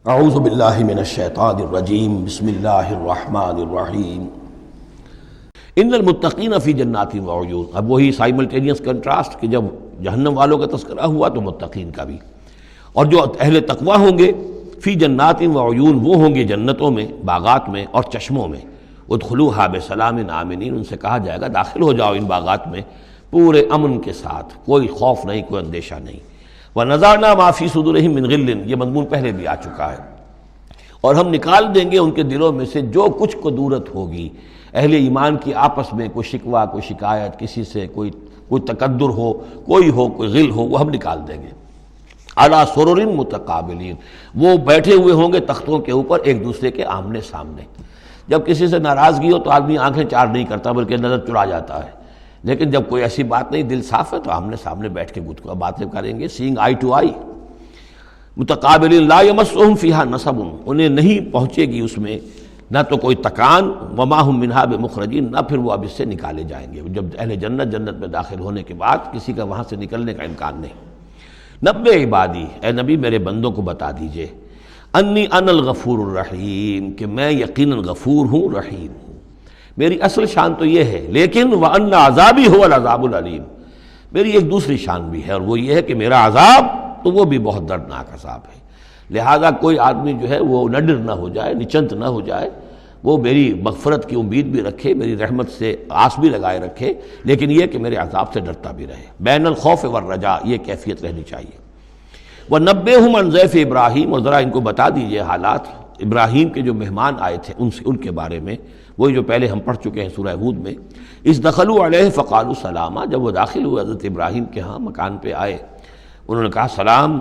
اعوذ باللہ من الشیطان الرجیم بسم اللہ الرحمن الرحیم ان المتقین فی جنات وعیون۔ اب وہی سائملٹینیس کنٹراسٹ کہ جب جہنم والوں کا تذکرہ ہوا تو متقین کا بھی، اور جو اہل تقوی ہوں گے فی جنات وعیون، وہ ہوں گے جنتوں میں، باغات میں اور چشموں میں۔ ادخلوها بسلام آمنین، ان سے کہا جائے گا داخل ہو جاؤ ان باغات میں پورے امن کے ساتھ، کوئی خوف نہیں، کوئی اندیشہ نہیں۔ وَنَزَعْنَا مَا فِي صُدُورِهِم مِّن غِلٍّ، یہ مضمون پہلے بھی آ چکا ہے، اور ہم نکال دیں گے ان کے دلوں میں سے جو کچھ کدورت ہوگی، اہل ایمان کی آپس میں کوئی شکوہ، کوئی شکایت، کسی سے کوئی تکدر ہو، کوئی غل ہو، وہ ہم نکال دیں گے۔ عَلَىٰ سُرُرٍ مُتَقَابِلِينَ، وہ بیٹھے ہوئے ہوں گے تختوں کے اوپر ایک دوسرے کے آمنے سامنے۔ جب کسی سے ناراضگی ہو تو آدمی آنکھیں چار نہیں کرتا بلکہ نظر چرا جاتا ہے، لیکن جب کوئی ایسی بات نہیں، دل صاف ہے، تو آمنے سامنے بیٹھ کے باتیں کریں گے، سینگ آئی ٹو آئی۔ متقابلین لا یمسہم فیہا نصب، انہیں نہیں پہنچے گی اس میں نہ تو کوئی تکان، وما ہم منہا بمخرجین، نہ پھر وہ اب اس سے نکالے جائیں گے۔ جب اہل جنت میں داخل ہونے کے بعد کسی کا وہاں سے نکلنے کا امکان نہیں۔ نبئ عبادی، اے نبی میرے بندوں کو بتا دیجئے، انی انا الغفور الرحیم، کہ میں یقیناً غفور ہوں، رحیم ہوں۔ میری اصل شان تو یہ ہے، لیکن وَأَنَّ عَذَابِي هُوَ الْعَذَابُ الْعَلِيمُ، میری ایک دوسری شان بھی ہے، اور وہ یہ ہے کہ میرا عذاب تو وہ بھی بہت دردناک عذاب ہے۔ لہذا کوئی آدمی جو ہے وہ نڈر نہ ہو جائے، نچنت نہ ہو جائے، وہ میری مغفرت کی امید بھی رکھے، میری رحمت سے آس بھی لگائے رکھے، لیکن یہ کہ میرے عذاب سے ڈرتا بھی رہے۔ بین الخوف والرجاء، یہ کیفیت رہنی چاہیے۔ وَنَبِّئْهُمْ عَنْ ضَيْفِ ابراہیم، اور ذرا ان کو بتا دیجئے حالات ابراہیم کے جو مہمان آئے تھے ان کے بارے میں، وہی جو پہلے ہم پڑھ چکے ہیں سورہ ہود میں۔ اِذْ دَخَلُوا عَلَيْهِ فَقَالُوا سَلَامًا، جب وہ داخل ہوئے حضرت ابراہیم کے ہاں، مکان پہ آئے، انہوں نے کہا سلام۔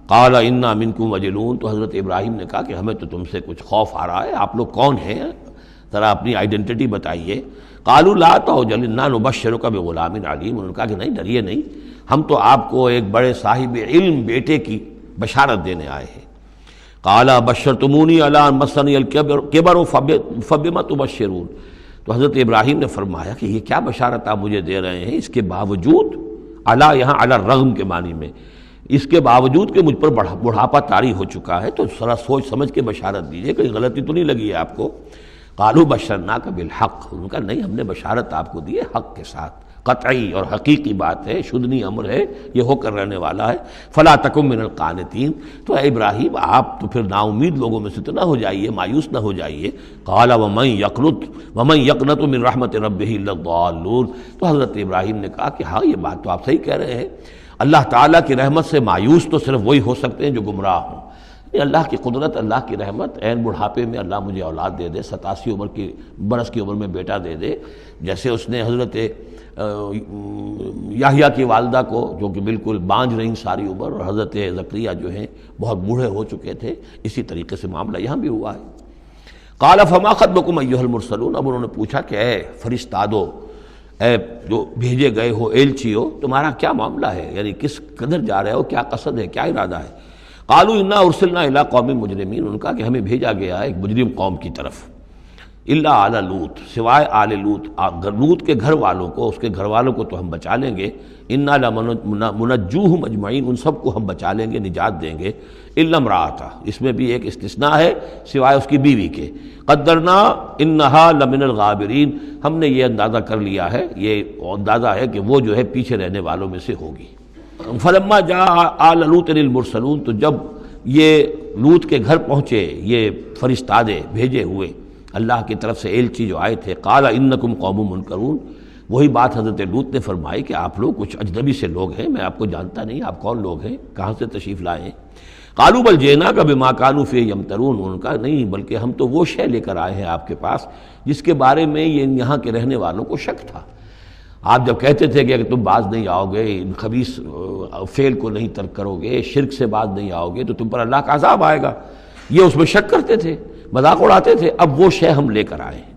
قَالَ إِنَّا مِنْكُمْ وَجِلُونَ، تو حضرت ابراہیم نے کہا کہ ہمیں تو تم سے کچھ خوف آ رہا ہے، آپ لوگ کون ہیں، ذرا اپنی آئیڈینٹی بتائیے۔ قَالُوا لَا تَوْجَلْ إِنَّا نُبَشِّرُكَ بِغُلَامٍ عَلِيمٍ، انہوں نے کہا کہ نہیں ڈریے نہیں، ہم تو آپ کو ایک بڑے صاحب علم بیٹے کی بشارت دینے آئے ہیں۔ قَالَ بَشَّرْتُمُونِي عَلَىٰ أَن مَّسَّنِيَ الْكِبَرُ فَبِمَ تُبَشِّرُونَ، تو حضرت ابراہیم نے فرمایا کہ یہ کیا بشارت آپ مجھے دے رہے ہیں، اس کے باوجود، علا یہاں علی الرغم کے معنی میں، اس کے باوجود کہ مجھ پر بڑھاپا طاری ہو چکا ہے، تو ذرا سوچ سمجھ کے بشارت دیجیے، کوئی غلطی تو نہیں لگی ہے آپ کو۔ قالوا بشرناک بالحق، ان کا نہیں، ہم نے بشارت آپ کو دی ہے حق کے ساتھ، قطعی اور حقیقی بات ہے، شدنی امر ہے، یہ ہو کر رہنے والا ہے۔ فلا تکن من القانتین، تو اے ابراہیم آپ تو پھر نا امید لوگوں میں سے تو نہ ہو جائیے، مایوس نہ ہو جائیے۔ قال ومن یقنط من رحمت ربہ الا الضالون، تو حضرت ابراہیم نے کہا کہ ہاں یہ بات تو آپ صحیح کہہ رہے ہیں، اللہ تعالیٰ کی رحمت سے مایوس تو صرف وہی ہو سکتے ہیں جو گمراہ ہوں۔ یہ اللہ کی قدرت، اللہ کی رحمت، عین بڑھاپے میں اللہ مجھے اولاد دے دے، 87 برس کی عمر میں بیٹا دے دے، جیسے اس نے حضرت یحییٰ کی والدہ کو، جو کہ بالکل بانجھ رہیں ساری عمر، اور حضرت زکریا جو ہیں بہت بوڑھے ہو چکے تھے، اسی طریقے سے معاملہ یہاں بھی ہوا ہے۔ قال فما خطبکم ایھا المرسلون، اب انہوں نے پوچھا کہ اے فرشتادو، اے جو بھیجے گئے ہو، ایلچیو، تمہارا کیا معاملہ ہے، یعنی کس قدر جا رہے ہو، کیا قصد ہے، کیا ارادہ ہے۔ قالوا انا ارسلنا الی قوم مجرمین، ان کا کہ ہمیں بھیجا گیا ہے ایک مجرم قوم کی طرف، الا آل لوط، سوائے آل لوط، لوط کے گھر والوں کو، اس کے گھر والوں کو تو ہم بچا لیں گے، انا لمنجوہم اجمعین، ان سب کو ہم بچا لیں گے، نجات دیں گے، الا امرأتہ، اس میں بھی ایک استثناء ہے، سوائے اس کی بیوی کے، قدرنا انہا لمن الغابرین، ہم نے یہ اندازہ کر لیا ہے، یہ اندازہ ہے کہ وہ جو ہے پیچھے رہنے والوں میں سے ہوگی۔ فلما جاء آل لوط المرسلون، تو جب یہ لوط کے گھر پہنچے یہ فرشتادے بھیجے ہوئے اللہ کی طرف سے ایلچی جو آئے تھے، قال انکم قوم منکرون، وہی بات حضرت لوط نے فرمائی کہ آپ لوگ کچھ اجنبی سے لوگ ہیں، میں آپ کو جانتا نہیں، آپ کون لوگ ہیں، کہاں سے تشریف لائے ہیں۔ قالوا بل جئناک بما كانوا فیہ یمترون، ان کا نہیں، بلکہ ہم تو وہ شے لے کر آئے ہیں آپ کے پاس جس کے بارے میں یہاں کے رہنے والوں کو شک تھا۔ آپ جب کہتے تھے کہ اگر تم باز نہیں آؤ گے، ان خبیث فعل کو نہیں ترک کرو گے، شرک سے باز نہیں آؤ گے، تو تم پر اللہ کا عذاب آئے گا، یہ اس میں شک کرتے تھے، مذاق اڑاتے تھے۔ اب وہ شے ہم لے کر آئے ہیں۔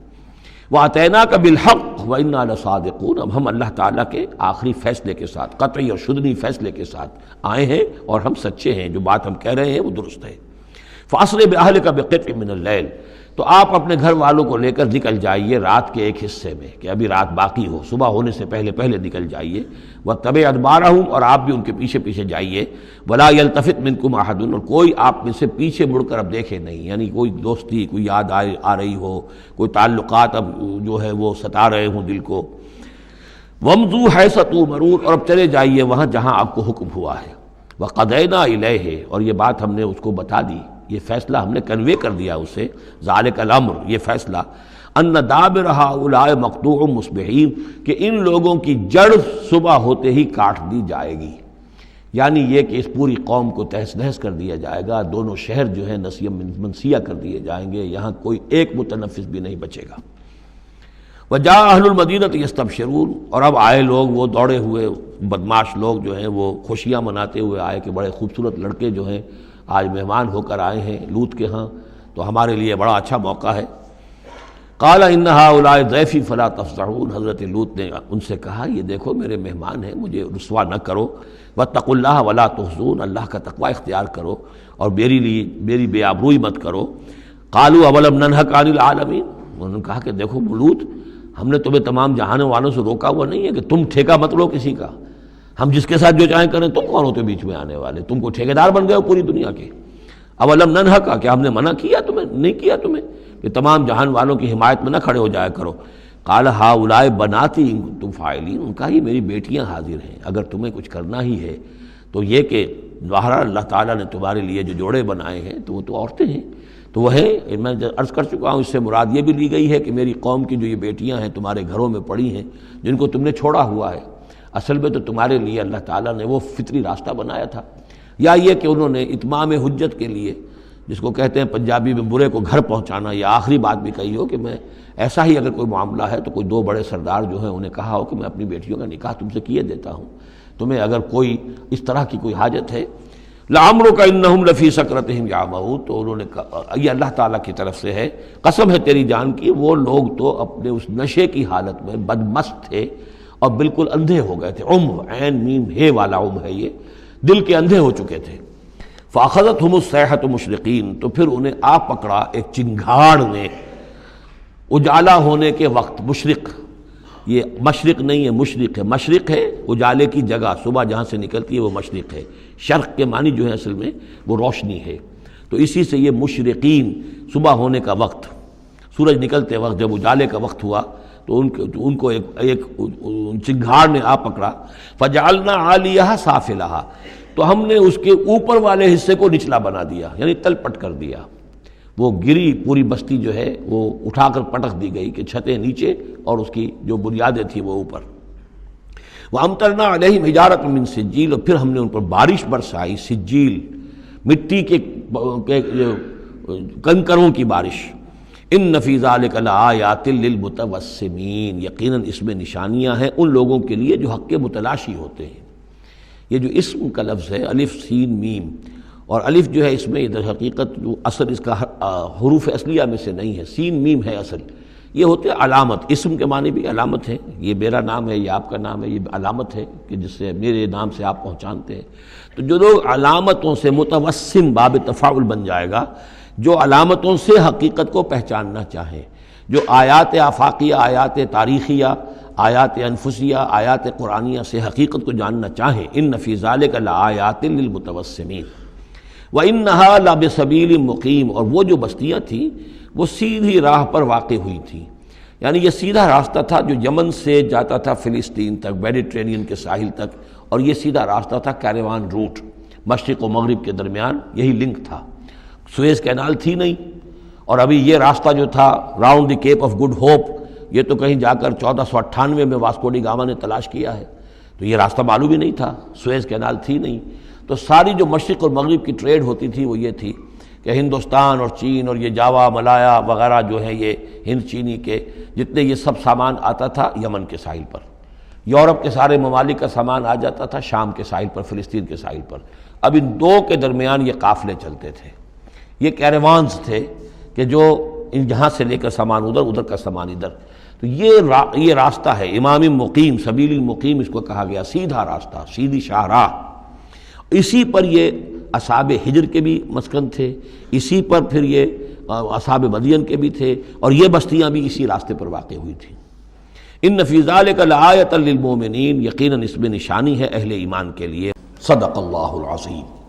وَأَتَيْنَاكَ بِالْحَقِّ وَإِنَّا لَصَادِقُونَ، اب ہم اللہ تعالیٰ کے آخری فیصلے کے ساتھ، قطعی اور شدنی فیصلے کے ساتھ آئے ہیں، اور ہم سچے ہیں، جو بات ہم کہہ رہے ہیں وہ درست ہے۔ فَأَسْرِ بِأَهْلِكَ بِقِطْعٍ مِّنَ اللَّيْلِ، تو آپ اپنے گھر والوں کو لے کر نکل جائیے رات کے ایک حصے میں کہ ابھی رات باقی ہو، صبح ہونے سے پہلے پہلے نکل جائیے، وَاتَّبِعْ أَدْبَارَهُمْ اور آپ بھی ان کے پیچھے پیچھے جائیے، وَلَا يَلْتَفِتْ مِنْكُمْ أَحَدٌ اور کوئی آپ میں سے پیچھے مڑ کر اب دیکھے نہیں، یعنی کوئی دوستی، کوئی یاد آ رہی ہو، کوئی تعلقات اب جو ہے وہ ستا رہے ہوں دل کو، وَامْضُوا حَيْثَ تُؤْمَرُونَ اور اب چلے جائیے وہاں جہاں آپ کو حکم ہوا ہے، وَقَضَيْنَا إِلَيْهِ اور یہ بات ہم نے اس کو بتا دی، یہ فیصلہ ہم نے کنوے کر دیا اسے، ذالک الامر یہ فیصلہ، ان دابر ہؤلاء مقطوع مصبحین کہ ان لوگوں کی جڑ صبح ہوتے ہی کاٹ دی جائے گی، یعنی یہ کہ اس پوری قوم کو تہس نہس کر دیا جائے گا، دونوں شہر جو ہیں نسیہ منسیہ کر دیے جائیں گے، یہاں کوئی ایک متنفس بھی نہیں بچے گا۔ وجاء اہل المدینہ یستبشرون اور اب آئے لوگ وہ دوڑے ہوئے بدماش لوگ جو ہیں وہ خوشیاں مناتے ہوئے آئے کہ بڑے خوبصورت لڑکے جو ہیں آج مہمان ہو کر آئے ہیں لوط کے ہاں، تو ہمارے لیے بڑا اچھا موقع ہے۔ قال ان هؤلاء ضیفی فلا تفضحون حضرت لوط نے ان سے کہا یہ دیکھو میرے مہمان ہیں، مجھے رسوا نہ کرو، واتقوا اللہ ولا تخزون اللہ کا تقوی اختیار کرو اور میری بے آبروئی مت کرو۔ قالوا اولم ننهک عن العالمین انہوں نے کہا کہ دیکھو لوط ہم نے تمہیں تمام جہان والوں سے روکا ہوا نہیں ہے کہ تم ٹھیکہ مت لو کسی کا، ہم جس کے ساتھ جو چاہیں کریں، تم کون ہوتے بیچ میں آنے والے، تم کو ٹھیکیدار بن گئے ہو پوری دنیا کے۔ اولم ننہک کیا ہم نے منع کیا تمہیں، نہیں کیا تمہیں کہ تمام جہان والوں کی حمایت میں نہ کھڑے ہو جایا کرو۔ قال ہؤلاء بناتی ان کنتم فاعلین ان کا ہی میری بیٹیاں حاضر ہیں، اگر تمہیں کچھ کرنا ہی ہے تو یہ کہ ظاہر اللہ تعالیٰ نے تمہارے لیے جو جوڑے بنائے ہیں تو وہ تو عورتیں ہیں، تو وہ ہے میں عرض کر چکا ہوں، اس سے مراد یہ بھی لی گئی ہے کہ میری قوم کی جو یہ بیٹیاں ہیں تمہارے گھروں میں پڑی ہیں جن کو تم نے چھوڑا ہوا ہے، اصل میں تو تمہارے لیے اللہ تعالیٰ نے وہ فطری راستہ بنایا تھا، یا یہ کہ انہوں نے اتمام حجت کے لیے، جس کو کہتے ہیں پنجابی میں برے کو گھر پہنچانا، یا آخری بات بھی کہی ہو کہ میں ایسا ہی اگر کوئی معاملہ ہے تو کوئی دو بڑے سردار جو ہیں انہیں کہا ہو کہ میں اپنی بیٹیوں کا نکاح تم سے کیے دیتا ہوں، تمہیں اگر کوئی اس طرح کی کوئی حاجت ہے۔ لعمرک انہم لفی سکرتہم یعمہون تو انہوں نے کہا، یہ اللہ تعالیٰ کی طرف سے ہے، قسم ہے تیری جان کی وہ لوگ تو اپنے اس نشے کی حالت میں بدمست تھے اور بالکل اندھے ہو گئے تھے، عین میم ہے والا ہے، یہ دل کے اندھے ہو چکے تھے۔ فاخذتہم الصیحۃ مشرقین تو پھر انہیں آ پکڑا ایک چنگھاڑ نے اجالا ہونے کے وقت۔ مشرق یہ مشرق نہیں ہے مشرق ہے، مشرق ہے اجالے کی جگہ، صبح جہاں سے نکلتی ہے وہ مشرق ہے، شرق کے معنی جو ہے اصل میں وہ روشنی ہے، تو اسی سے یہ مشرقین صبح ہونے کا وقت، سورج نکلتے وقت جب اجالے کا وقت ہوا تو ان کو ایک چنگھاڑ نے آ پکڑا۔ فجعلنا عالیہا سافلہا تو ہم نے اس کے اوپر والے حصے کو نچلا بنا دیا، یعنی تل پٹ کر دیا، وہ گری پوری بستی جو ہے وہ اٹھا کر پٹک دی گئی کہ چھتیں نیچے اور اس کی جو بنیادیں تھیں وہ اوپر۔ وَأَمْطَرْنَا عَلَيْهِمْ حِجَارَةً مِّن سِجِّيلٍ اور پھر ہم نے ان پر بارش برسائی، سجیل مٹی کے کنکروں کی بارش۔ ان فی ذلک لآیات للمتوسمین یقیناً اس میں نشانیاں ہیں ان لوگوں کے لیے جو حق کے متلاشی ہوتے ہیں۔ یہ جو اسم کا لفظ ہے الف سین میم، اور الف جو ہے اس میں ادھر حقیقت جو اصل اس کا حروف اصلیہ میں سے نہیں ہے، سین میم ہے اصل، یہ ہوتے علامت، اسم کے معنی بھی علامت ہے، یہ میرا نام ہے، یہ آپ کا نام ہے، یہ علامت ہے کہ جس سے میرے نام سے آپ پہچانتے ہیں۔ تو جو لوگ علامتوں سے متوسم باب تفاعل بن جائے گا، جو علامتوں سے حقیقت کو پہچاننا چاہیں، جو آیات آفاقیہ، آیات تاریخیہ، آیات انفسیہ، آیات قرآنیہ سے حقیقت کو جاننا چاہیں، ان فی ذلک لآیات للمتوسمین وانھا لبسبیل مقیم اور وہ جو بستیاں تھیں وہ سیدھی راہ پر واقع ہوئی تھیں، یعنی یہ سیدھا راستہ تھا جو یمن سے جاتا تھا فلسطین تک، میڈیٹرینین کے ساحل تک، اور یہ سیدھا راستہ تھا کیروان روٹ، مشرق و مغرب کے درمیان یہی لنک تھا، سویز کینال تھی نہیں، اور ابھی یہ راستہ جو تھا round the cape of good hope, یہ تو کہیں جا کر 1498 میں واسکو ڈی گاما نے تلاش کیا ہے، تو یہ راستہ معلوم ہی نہیں تھا، سویز کینال تھی نہیں، تو ساری جو مشرق اور مغرب کی ٹریڈ ہوتی تھی وہ یہ تھی کہ ہندوستان اور چین اور یہ جاوا ملایا وغیرہ جو ہیں یہ ہند چینی کے جتنے یہ سب سامان آتا تھا یمن کے ساحل پر، یورپ کے سارے ممالک کا سامان آ جاتا تھا شام کے ساحل پر، فلسطین کے ساحل پر، اب ان دو کے درمیان یہ قافلے چلتے تھے، یہ کیروانز تھے کہ جو یہاں سے لے کر سامان ادھر، ادھر کا سامان ادھر، تو یہ راستہ ہے امام مقیم، سبیل مقیم اس کو کہا گیا، سیدھا راستہ، سیدھی شاہراہ، اسی پر یہ اصحاب ہجر کے بھی مسکن تھے، اسی پر پھر یہ اصحاب مدین کے بھی تھے، اور یہ بستیاں بھی اسی راستے پر واقع ہوئی تھیں۔ ان فی ذلک لآیۃ للمؤمنین، یقیناً اس میں نشانی ہے اہل ایمان کے لیے۔ صدق اللہ العظیم۔